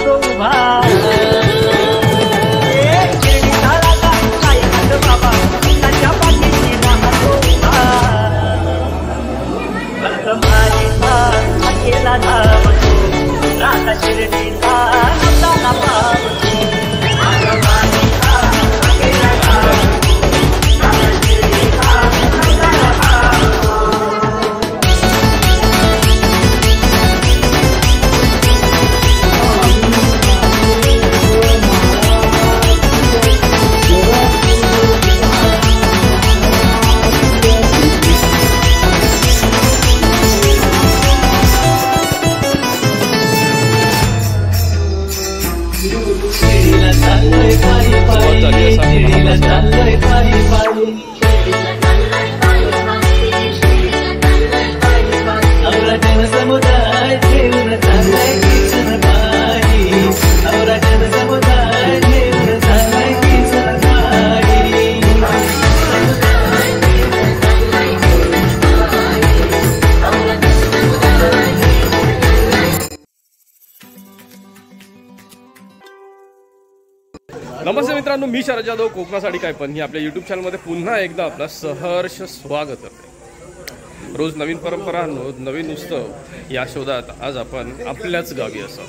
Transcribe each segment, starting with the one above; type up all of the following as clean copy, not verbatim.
तो उभा नमस्ते मित्रांनो, मी शरद जाधव, कोकणासाठी काय पण आपल्या यूट्यूब चॅनलमध्ये पुन्हा एकदा आपलं सहर्ष स्वागत करते। रोज नवीन परंपरा, नवीन उत्सव या शोधात आज आपण आपल्याच गावी असा।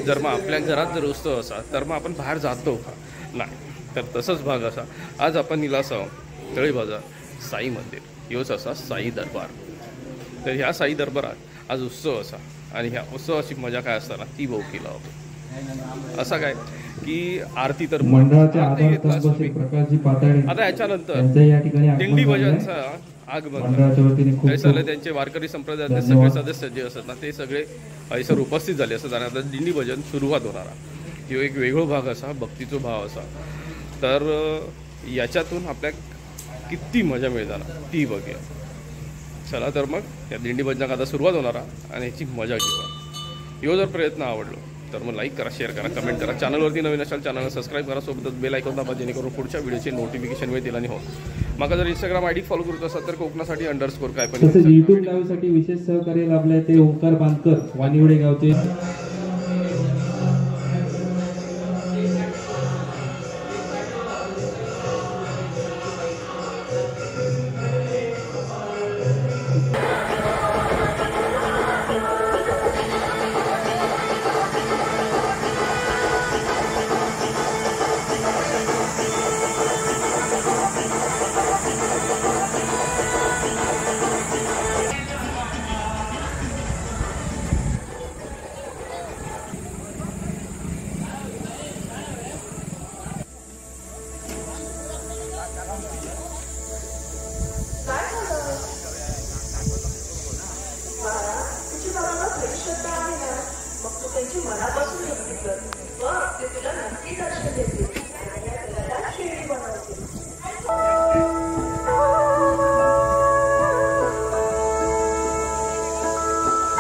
जर मग आपल्या घरात जर उत्सव असा तर मग आपण बाहेर जातो का? नाही, तर तसंच भाग असा आज आपण निलासा तळी बाजार साई मंदिर योच असा साई दरबार। तर ह्या साई दरबारात आज उत्सव असा आणि ह्या उत्सवाची मजा काय असताना ती भाऊ केला होतो। असं काय की आरती तर मंडळाच्या आधारस्तंभ प्रकारची पातळी आता याच्यानंतर या ठिकाणी दिंडी भजनचा आगमन मंडळाच्या वतीने खूप सगळे त्यांचे वारकरी संप्रदायातले सगळे सदस्य जे असतात ना ते सगळे ऐसर उपस्थित झाले असतात आणि आता दिंडी भजन सुरुवात होणार आहे। तो एक वेगळा भाग असा, भक्तीचा भाव असा। तर याच्यातून आपल्या किती मजा मिळणार ती बघूया। चला तर मग या दिंडी भजनाक आता सुरुवात होणार आहे आणि याची मजा घेऊया। यो जर प्रयत्न आवडलो तर मग लाईक करा, शेअर करा, कमेंट करा। चॅनलवरती नवीन असाल चॅनलला सबस्क्राईब करा, सोबतच बेल आयकॉन दाबा जेणेकरून पुढच्या व्हिडिओचे नोटिफिकेशन मिळतील। आणि हो, माका जर इंस्टाग्राम आयडी फॉलो करत असाल तर कोकणासाठी _ काय पण। तसेच यूट्यूब लाईव्हसाठी विशेष सहकार्य लाभले ते ओंकार बांधकर वानिवडे गावचे।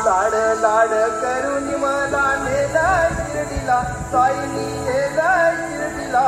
लाड लाड करून मला नेला शिर्डीला, साईनी नेला शिर्डीला।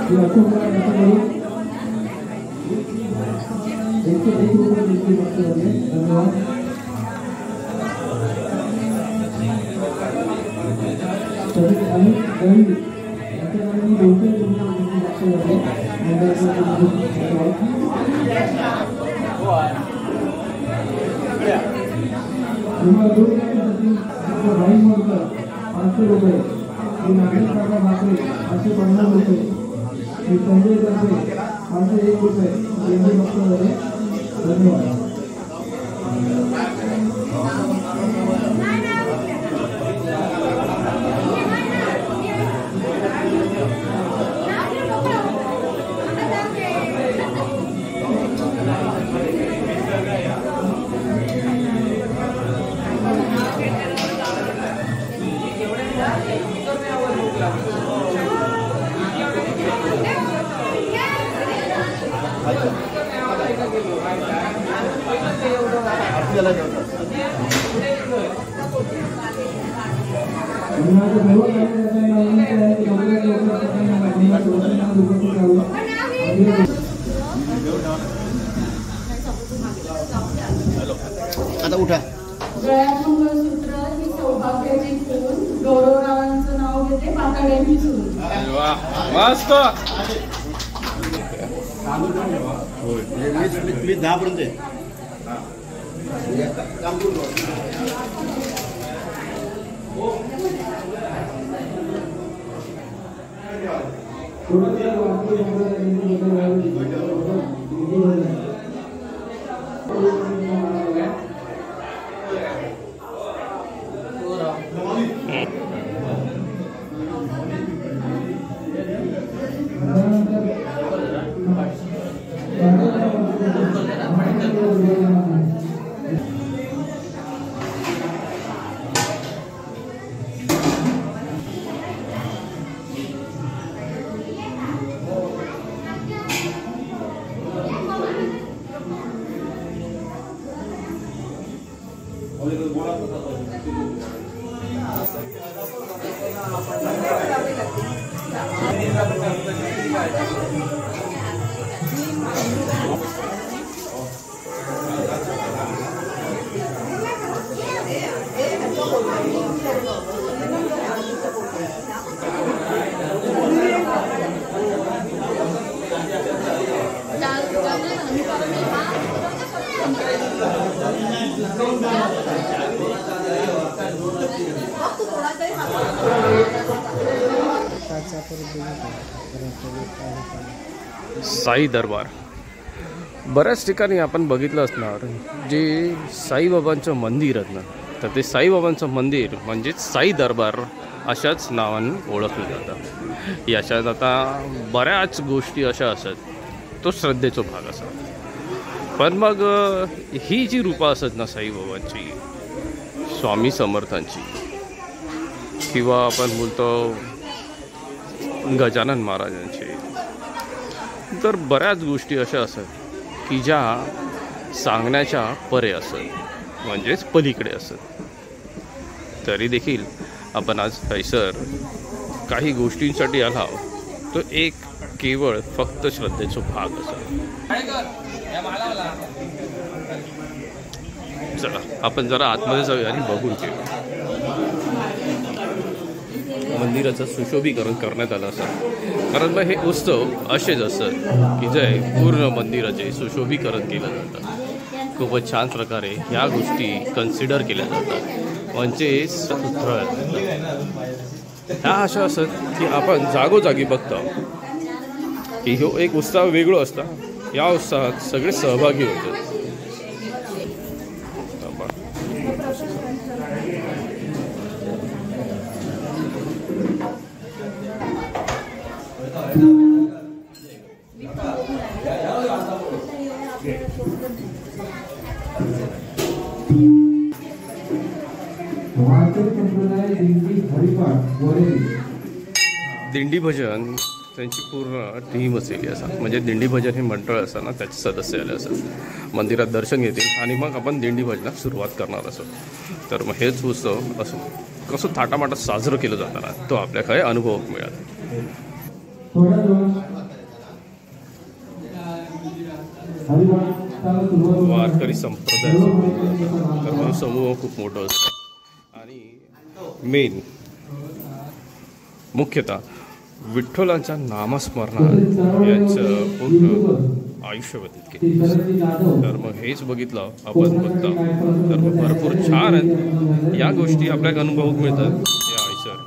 Dilakukan kembali दिंडी भक्त होते. धन्यवाद. आणि रवी यांच्याकडे मी 200 दिंडी भक्त होते. भाई मोरकर 500 रुपये. श्री नागेश काका भाकरे 550 रुपये. श्री संजय करपे 501 रुपये. दिंडी भक्त होते. धन्यवाद. आता उठा. गळ्यात मंगळसूत्र ही सौभाग्याची खून. गौरवरावांचं नाव घेते पाताळ्यांची सून. मस्त. मी 10 पर्यंत आहे. साई दरबार. बऱ्याच ठिकाणी आपण बघितलं असणार जे साईबाबांचं मंदिर आहेत ना, तर ते साईबाबांचं मंदिर म्हणजेच साई दरबार अशाच नावाने ओळखलं जातं. याच्यात आता बऱ्याच गोष्टी अशा असतात, तो श्रद्धेचा भाग असा. पण मग ही जी रूपं असत ना साईबाबांची, स्वामी समर्थांची, किंवा आपण बोलतो गजानन महाराजांचे, तर बऱ्याच गोष्टी अशा असत की ज्या सांगण्याच्या परे असत, म्हणजेच पलीकडे असत. तरी देखील आपण आज पैसर काही गोष्टींसाठी आला तो एक केवळ फक्त श्रद्धेचा भाग असत. चला आपण जरा आतमध्ये जाऊया आणि बघून घेऊ. मंदिराचं सुशोभीकरण करण्यात आलं असतं, कारण मग हे उत्सव असेच असत की जे पूर्ण मंदिराचे सुशोभीकरण केलं जातं. खूपच छान प्रकारे ह्या गोष्टी कन्सिडर केल्या जातात, म्हणजे ह्या अशा असत की आपण जागोजागी बघतो की ह्यो एक उत्सव वेगळो असता. या उत्सवात सगळे सहभागी होतात. दिंडी भजन त्यांची पूर्ण टीम असलेली असा, म्हणजे दिंडी भजन हे मंडळ असतं ना, त्याचे सदस्य आले असतात. मंदिरात दर्शन घेतील आणि मग आपण दिंडी भजनात सुरुवात करणार असो. तर मग हेच उत्सव असं कसं थाटामाटात साजरं केलं जाताना तो आपल्याकडे अनुभव मिळाला. हरिभान वारकरी संप्रदायाचा समूह खूप मोठा असतो आणि मेन मुख्यतः विठ्ठलांच्या नामस्मरणात याचं पूर्ण आयुष्य व्यतीत केलं. तर मग हेच बघितलं आपण बघता तर मग भरपूर छान आहेत या गोष्टी आपल्याला अनुभव मिळतात या आयुष्यात.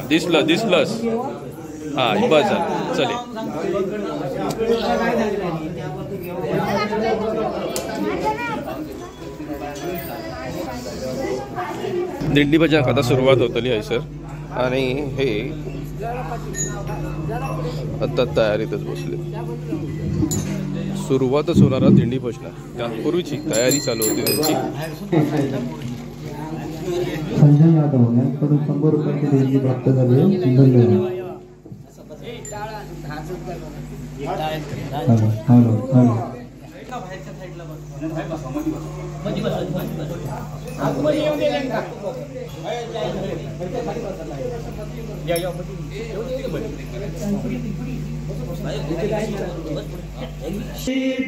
दिसलंच हा बस चले. दिंडी भजन आता सुरुवात होतली आहे सर आणि हे आता तयारीतच बसले. सुरुवातच होणारा दिंडी भजन त्यापूर्वीची तयारी चालू होती त्यांची. संजय यादव यांच्याकडून 100 रुपयांची देणगी प्राप्त झाली आहे.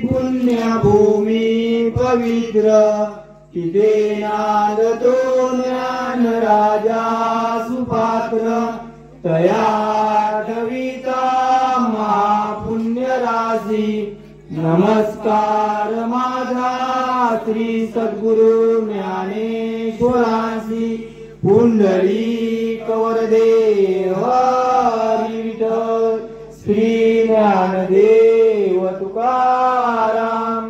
पुण्यभूमी पवित्र तिथे नांदतो ज्ञान राजा सुपात्र तया ठविता महापुण्य राशी. नमस्कार माझा श्री सद्गुरु ज्ञानेश्वरासी. पुंडलिक वरदेव हरी विठ्ठल श्री ज्ञानदेव तुकाराम.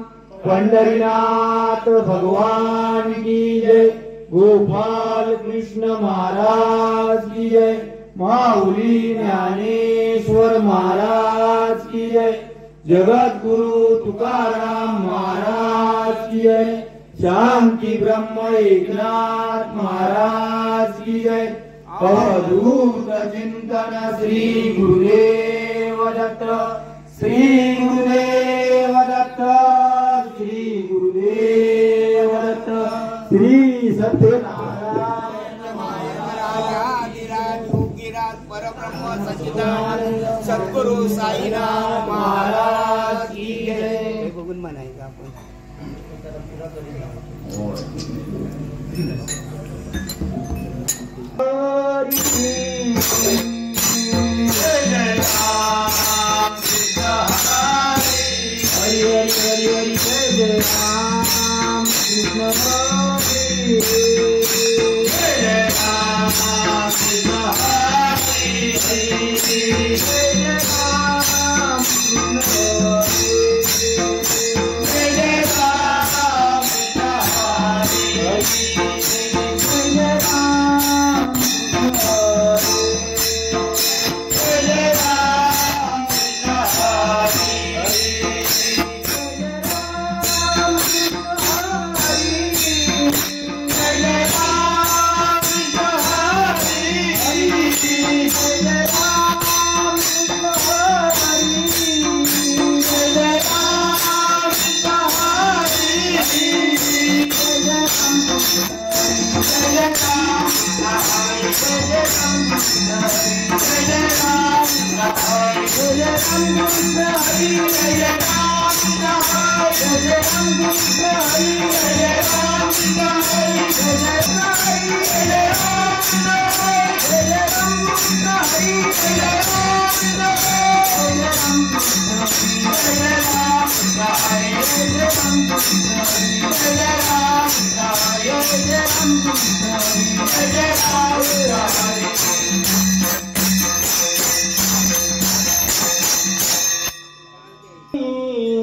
पंढरीनाथ भगवान की जय. गोपाल कृष्ण महाराज की जय. माऊली ज्ञानेश्वर महाराज की जय. जगद्गुरु तुकाराम महाराज की जय. शांती ब्रह्म एकनाथ महाराज की जय. अवधूत चिंतन श्री गुरुदेव दत्त. श्री गुरुदेव दत्त. श्री गुरुदेव दत्त. श्री सत्यनारायण महाराज परब्रह्म सच्चिदानंद सद्गुरु साईनाथ महाराज की जय. बघून म्हणायचं आपण.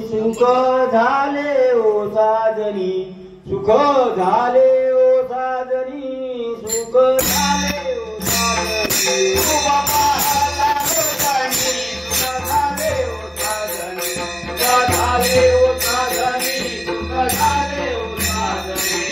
सुख झाले ओ साजनी, सुख झाले ओ साजनी, सुख झाले ओ साजनी, सुख झाले ओ साजनी, सुख झाले ओ साजनी, सुख झाले ओ साजनी.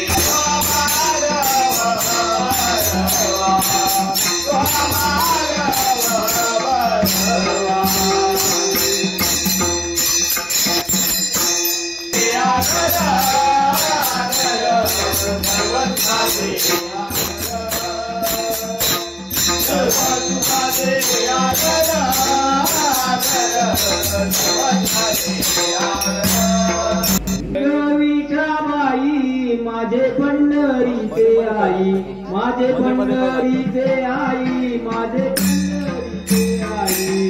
विठाबाई माझे पंढरीचे आई, माझे पंढरीचे आई, माझे पंढरीचे आई.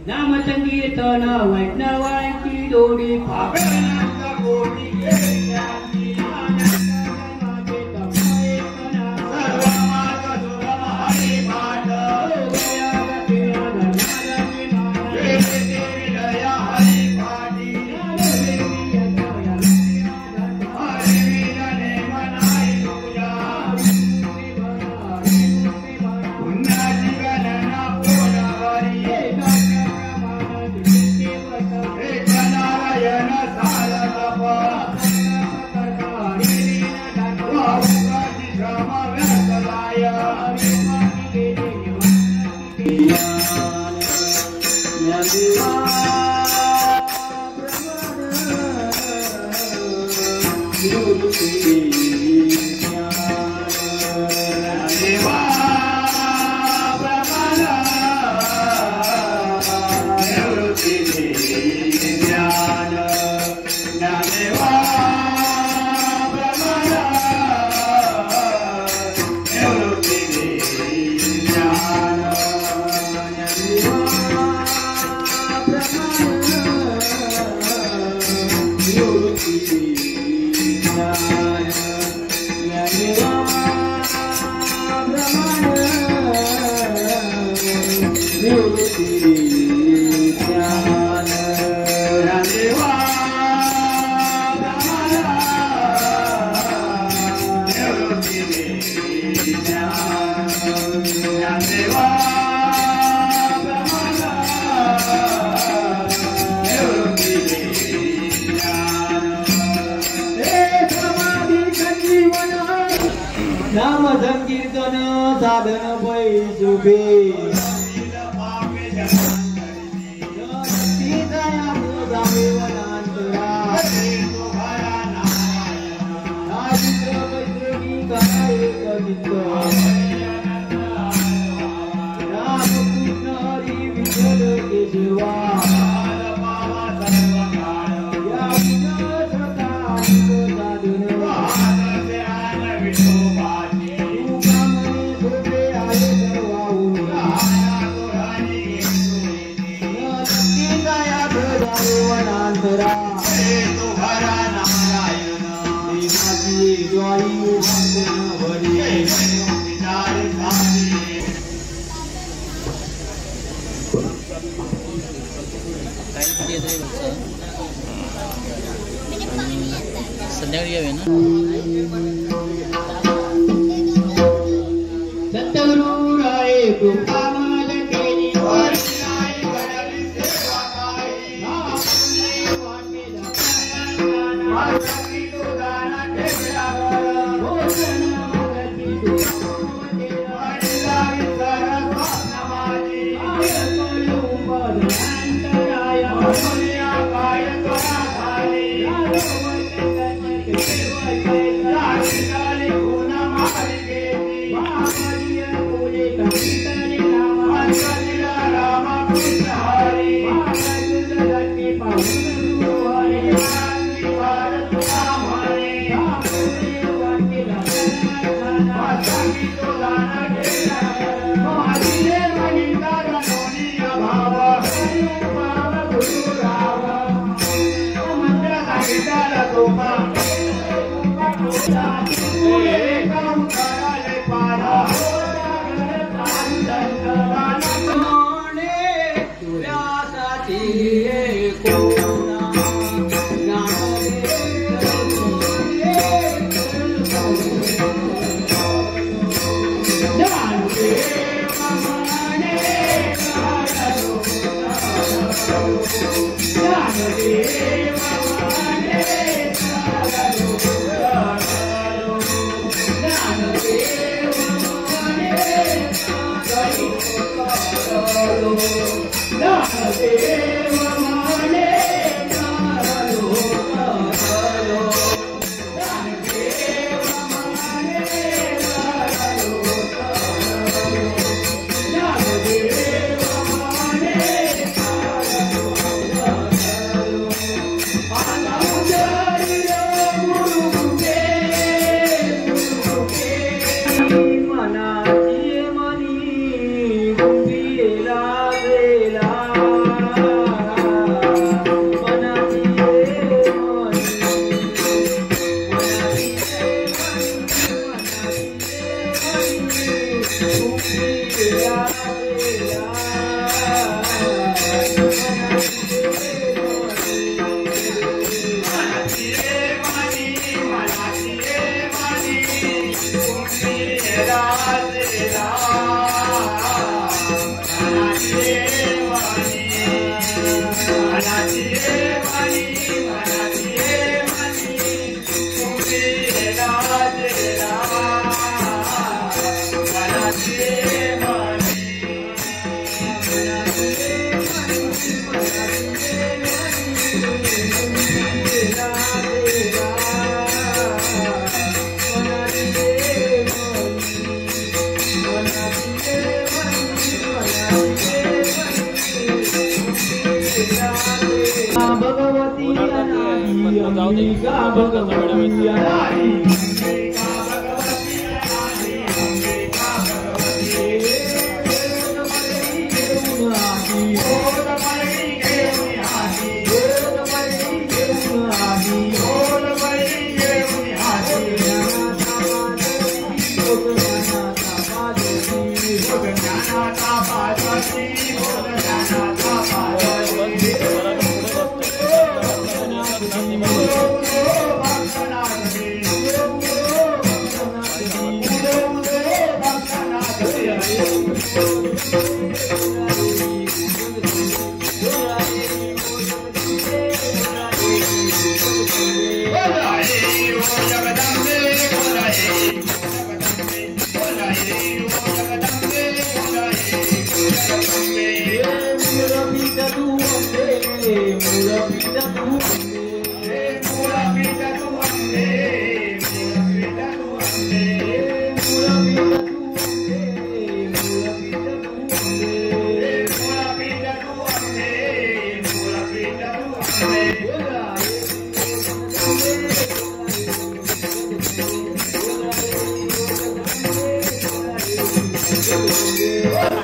नाम संगीतन वैष्णवांची जोडी फागणाचा कोटी नाम संकीर्तन साधन पैसुखे संध्याकाळी यावे ना. सद्गुरु राय कृपा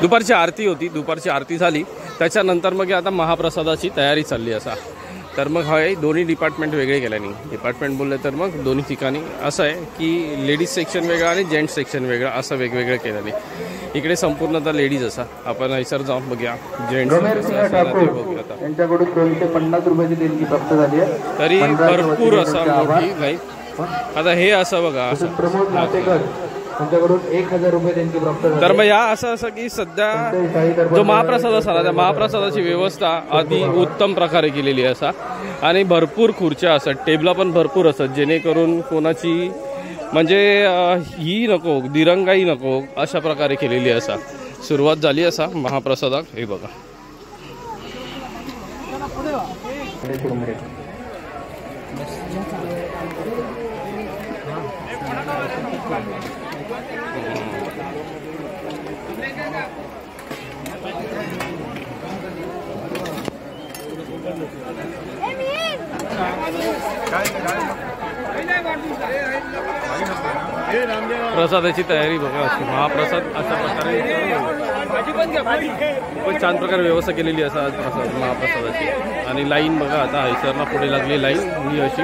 दुपारची आरती होती, दुपारची आरती झाली त्याच्यानंतर मग आता महाप्रसादाची तयारी चालली असा. तर मग हे दोन्ही डिपार्टमेंट वेगळे केल्याने, डिपार्टमेंट बोलले तर मग दोन्ही ठिकाणी असं आहे की लेडीज सेक्शन वेगळं आणि जेंट्स सेक्शन वेगळं असं वेगवेगळं केल्याने. इकडे संपूर्णतः लेडीज असा. आपण हैसर जाऊन बघूया जेंट्स त्यांच्याकडून 250 रुपयाची देणगी प्राप्त झाली आहे. तरी भरपूर असा मोठी नाही. आता हे असं बघा प्रमोद नाटेकर त्यांच्याकडून 1000 रुपये देणगी प्राप्त झाली. तर मग या असं की सध्या जो महाप्रसाद असा त्या महाप्रसादाची व्यवस्था अति उत्तम प्रकारे केलेली असा आणि भरपूर खुर्च्या असतात, टेबला पण भरपूर असतात जेणेकरून कोणाची म्हणजे ही नको दिरंगाई नको अशा प्रकारे केलेली असा. सुरुवात झाली असा महाप्रसादाक. हे बघा प्रसादाची तयारी बघा. महाप्रसाद अशा प्रकारे खूपच छान प्रकारे व्यवस्था केलेली असा प्रसाद महाप्रसादाची. आणि लाईन बघा आता हैसरला पुढे लागली लाईन ही अशी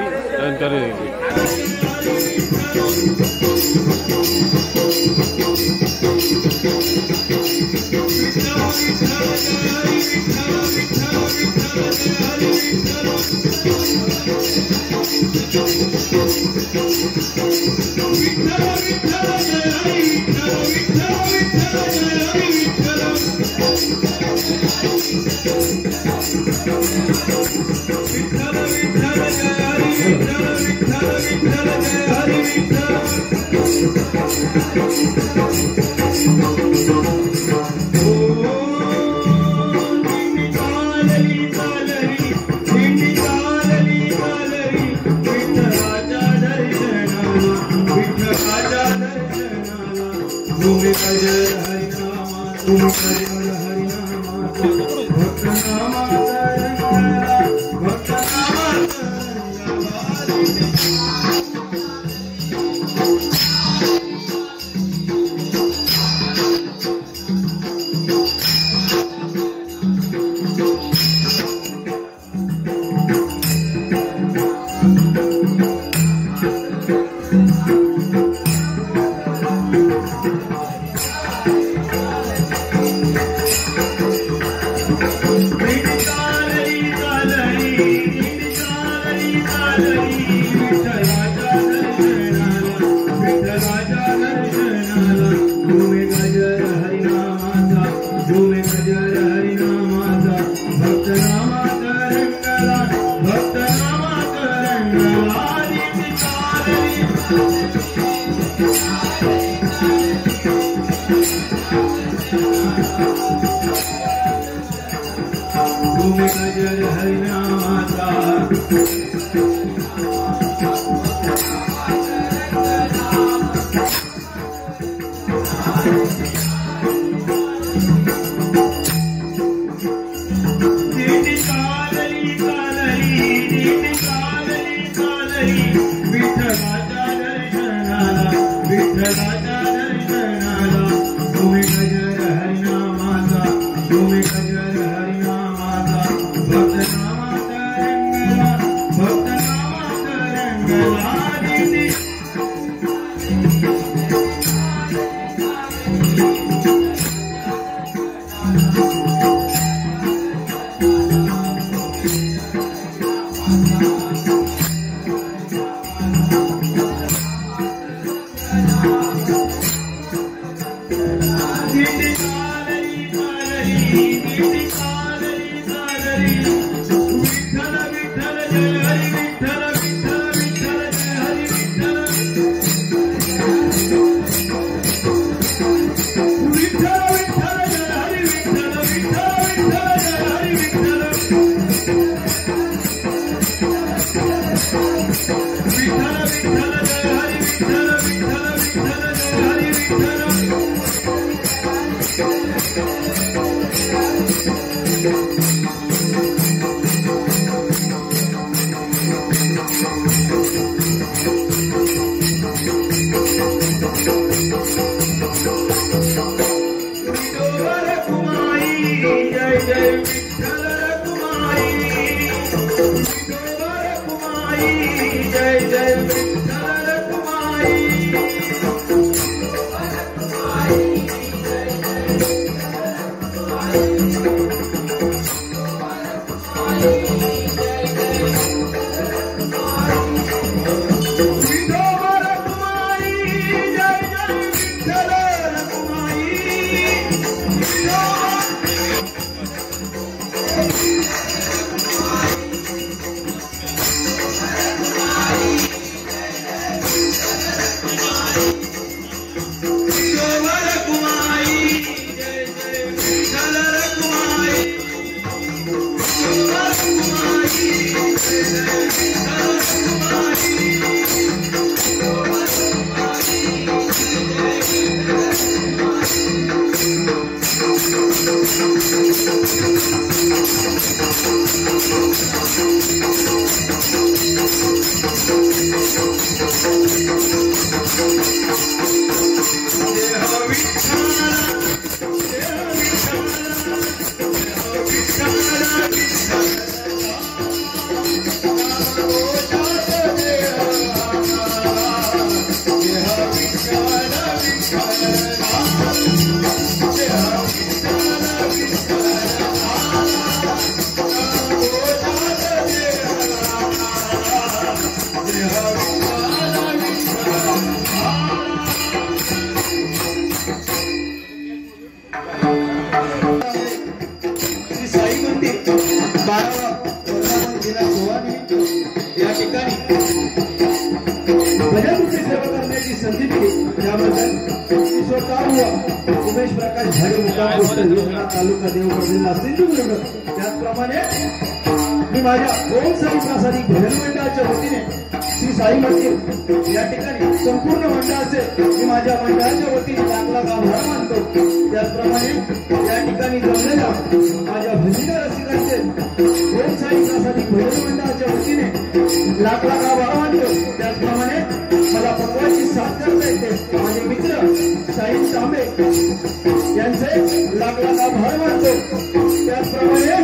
Thank you. जय जय विठ्ठल रखुमाई विठोबा रखुमाई जय जय विठ्ठल रखुमाई उमेश प्रकाश झाडे तालुका देवगड जिल्हा सिंधुदुर्ग. त्याचप्रमाणे मी माझ्या ओम साई प्रासादिक भजन मंडळाच्या वतीने श्री साई मंदिर या ठिकाणी संपूर्ण मंडळाचे मी माझ्या मंडळाच्या वतीने लाख आभार मानतो. त्याचप्रमाणे या ठिकाणी जमलेल्या माझ्या भजनी रसिकांचे ओम साई प्रासादिक भजन मंडळाच्या वतीने लाख आभार मानतो. त्याचप्रमाणे मला पकवाची साथ करता येते माझे मित्र साई तांबे यांचे लाख आभार मानतो. त्याचप्रमाणे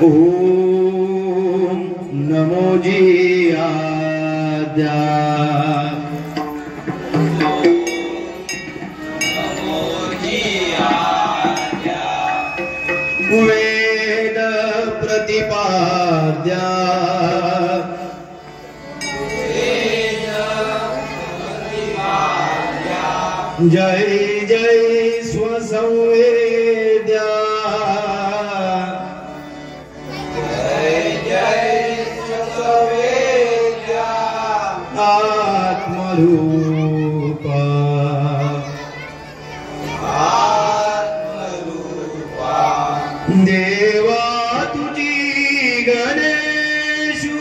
ओम नमो जी आद्या वेद प्रतिपाद्या जय जय स्वसंवेद्या आत्मरूपा देवा तुझी गणेशु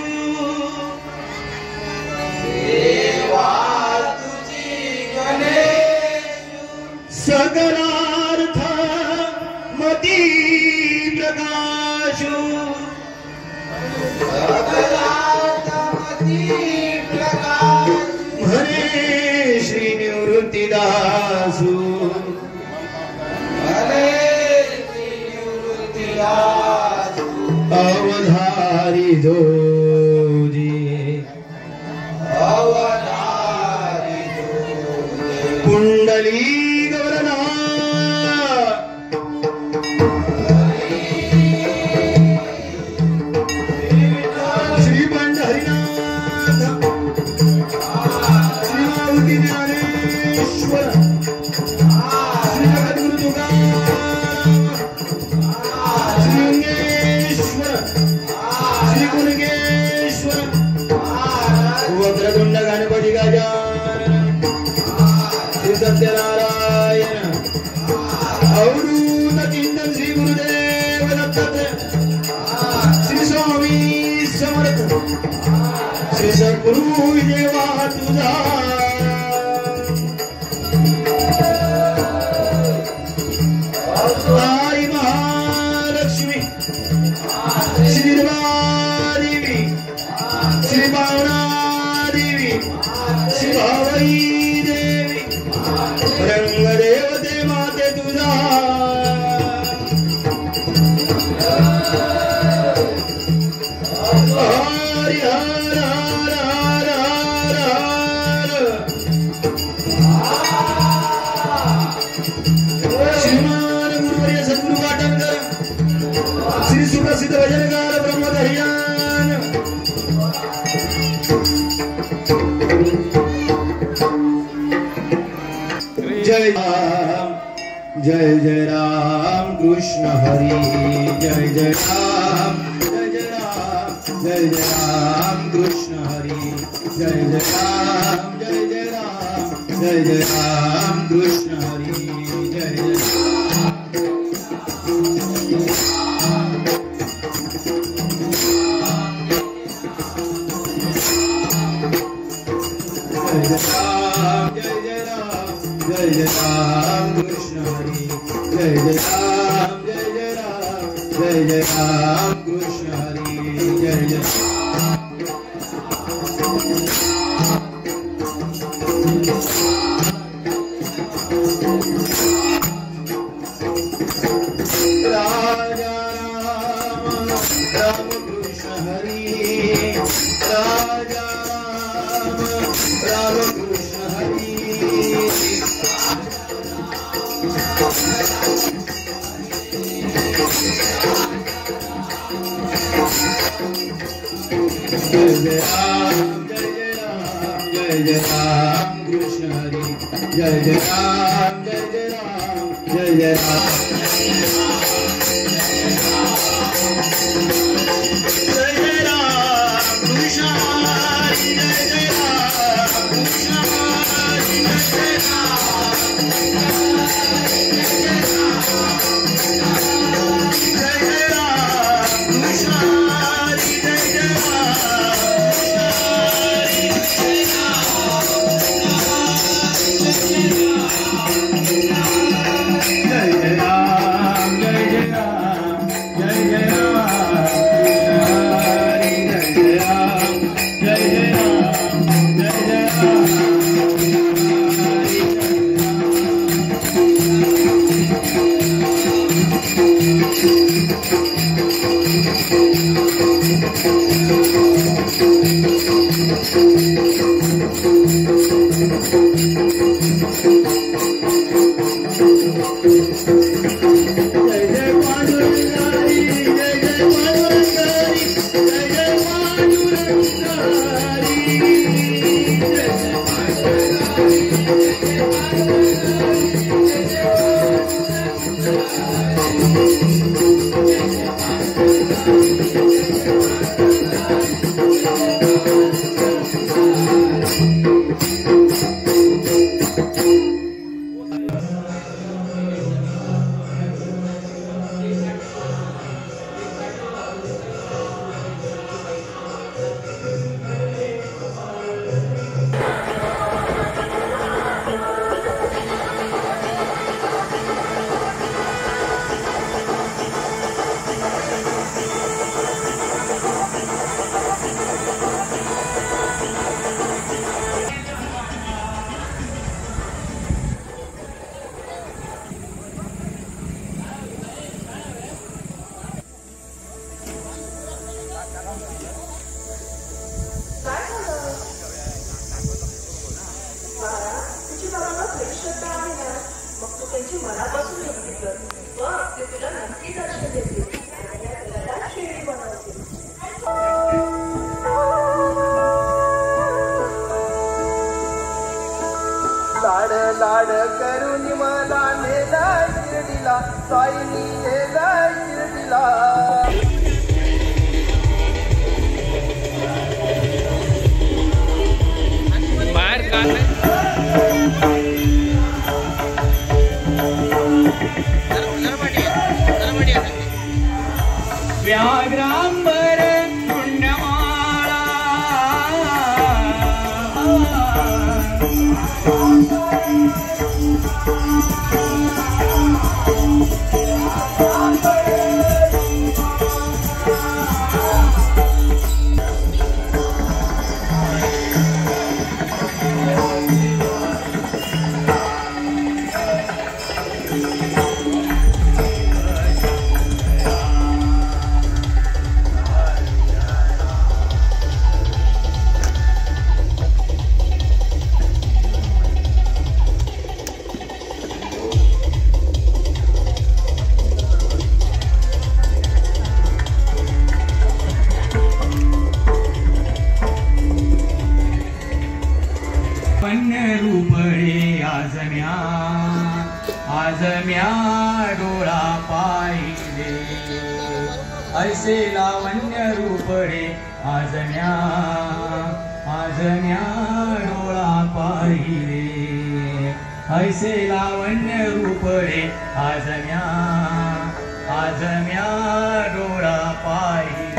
सकलार्थ मती प्रकाशु म्हणे श्री निवृत्तीदासु जोजी कुंडली गवरना श्री पंढरीनाथ श्री माऊली ज्ञानेश्वर श्री जगद्गुरु तुकाराम श्री लिंगेश्वर श्री गुणगेश्वर वक्रतुंड गणपती गजानन श्री सत्यनारायण अवधूत चिंतन श्री गुरुदेव दत्त श्री स्वामी समर्थ श्री सद्गुरु विजयवा तुझा आई महालक्ष्मी श्री देवी श्री भावना देवी श्री भावई देवी रंग देवते माते तुझा हरि हर हर हर हर हर श्रीमान गुरुवर्य सद्गुरु वाटणकर श्री सुप्रसिद्ध भजनकार ब्रह्मधर्यान जय राम जय जय राम कृष्ण हरि जय जय राम जय जय राम जय जय राम कृष्ण हरि जय जय राम जय जय राम जय जय राम कृष्ण हरि जय जय जय जय राम कृष्ण हरि जय जय राम जय जय राम जय जय राम कृष्ण हरि जय जय राजा राम राम कृष्ण हरि राजा राम कृष्ण हरि जय जय राम जय जय राम जय जय राम कृष्ण हरि जय जय राम जय जय राम जय जय राम जय जय राम कृष्ण हरि जय जय राम कृष्ण हरि जय जय राम जय जय राम कृष्ण हरि जय जय व्याघ्रांबर पुण्यमाळा आजम्या डोळा पाहिले ऐसे लावण्य रूपडे आजम्या डोळा पाहिले ऐसे लावण्य रूपडे आजम्या डोळा पाहिले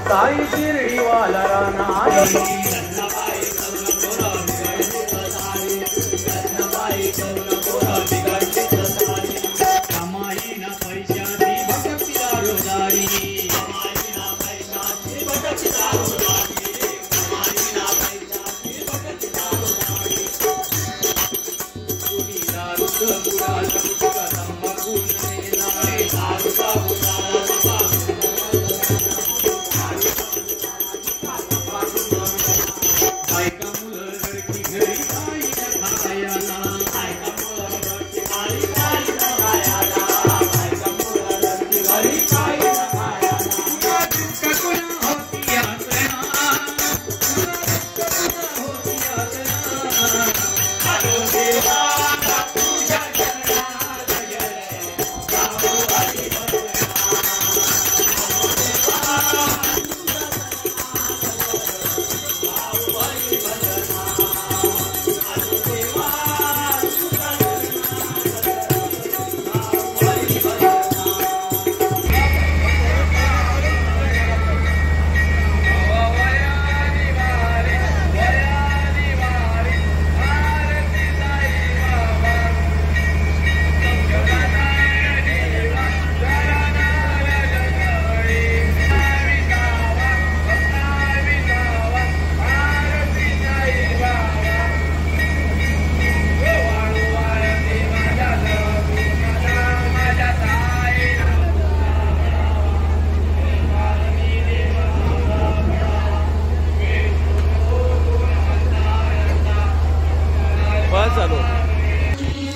साई शिरडी वाला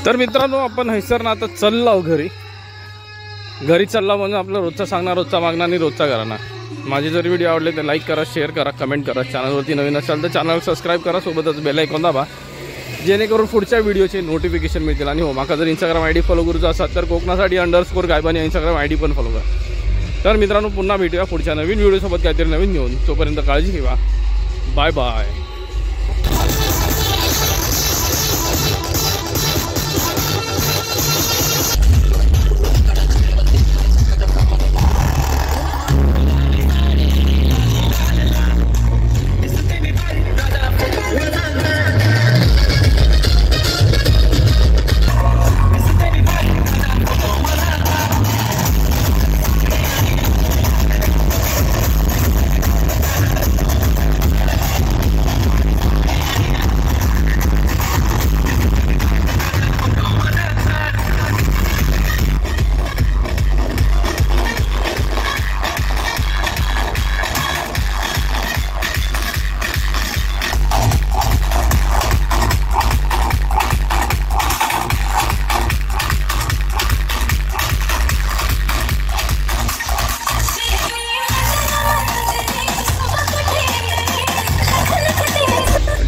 तर मित्रांनो आपण हैसर ना आता चाललो घरी चालला म्हणजे आपलं रोजचा सांगणार रोजचा मागणार आणि रोजचा घराणा. माझे जर व्हिडिओ आवडले तर लाईक करा, शेअर करा, कमेंट करा. चॅनलवरती नवीन असाल तर चॅनल सबस्क्राईब करा, सोबतच बेल आयकॉन दाबा जेणेकरून पुढच्या व्हिडिओचे नोटिफिकेशन मिळतील. आणि हो माका जर इंस्टाग्राम आयडी फॉलो करूचा असाल तर कोकणासाठी _गायबानी इंस्टाग्राम आयडी पण फॉलो करा. तर मित्रांनो पुन्हा भेटूया पुढच्या नवीन व्हिडिओसोबत काहीतरी नवीन घेऊन. तोपर्यंत काळजी घ्या. Bye bye.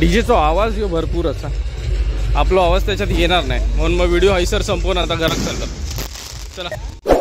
डीजेचा आवाज यो भरपूर असा, आपला आवाज त्याच्यात येणार नाही, म्हणून मग व्हिडिओ हैसर संपवून आता घरात चालतात. चला.